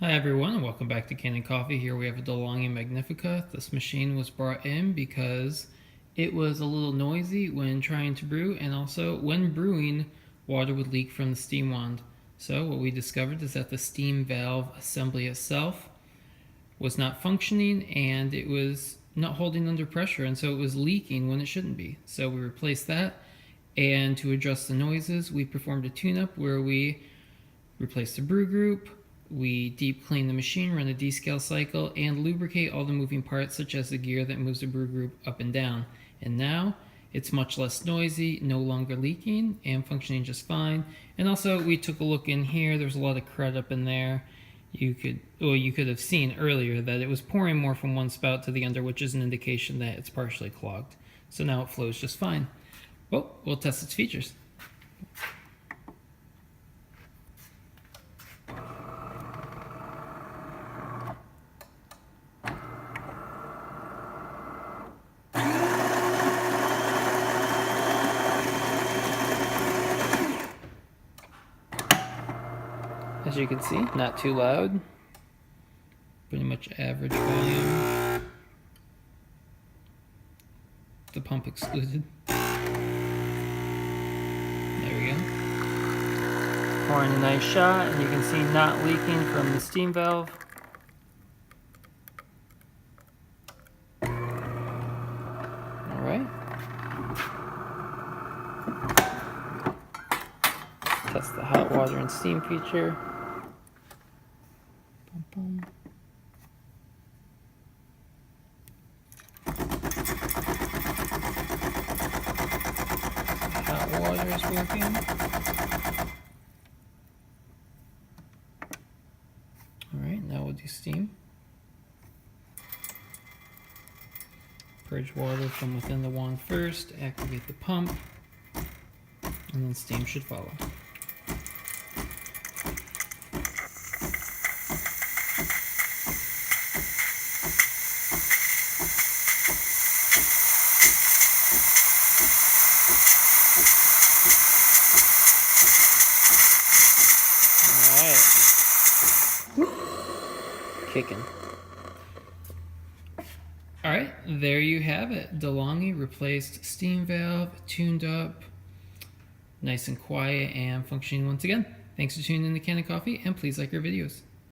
Hi everyone, and welcome back to Kanen Coffee. Here we have a DeLonghi Magnifica. This machine was brought in because it was a little noisy when trying to brew, and also when brewing, water would leak from the steam wand. So what we discovered is that the steam valve assembly itself was not functioning, and it was not holding under pressure, and so it was leaking when it shouldn't be. So we replaced that, and to address the noises, we performed a tune-up where we replaced the brew group, we deep clean the machine, run a descale cycle, and lubricate all the moving parts such as the gear that moves the brew group up and down. And now it's much less noisy, no longer leaking, and functioning just fine. And also we took a look in here, there's a lot of crud up in there. You could have seen earlier that it was pouring more from one spout to the other, which is an indication that it's partially clogged. So now it flows just fine. Well, we'll test its features. As you can see, not too loud, pretty much average volume, the pump excluded. There we go. Pouring a nice shot, and you can see not leaking from the steam valve. Alright. Test the hot water and steam feature. Hot water is working. Alright, now we'll do steam. Purge water from within the wand first, activate the pump, and then steam should follow. Kicking. Alright, there you have it. DeLonghi replaced steam valve, tuned up, nice and quiet and functioning once again. Thanks for tuning in to Kanen Coffee, and please like our videos.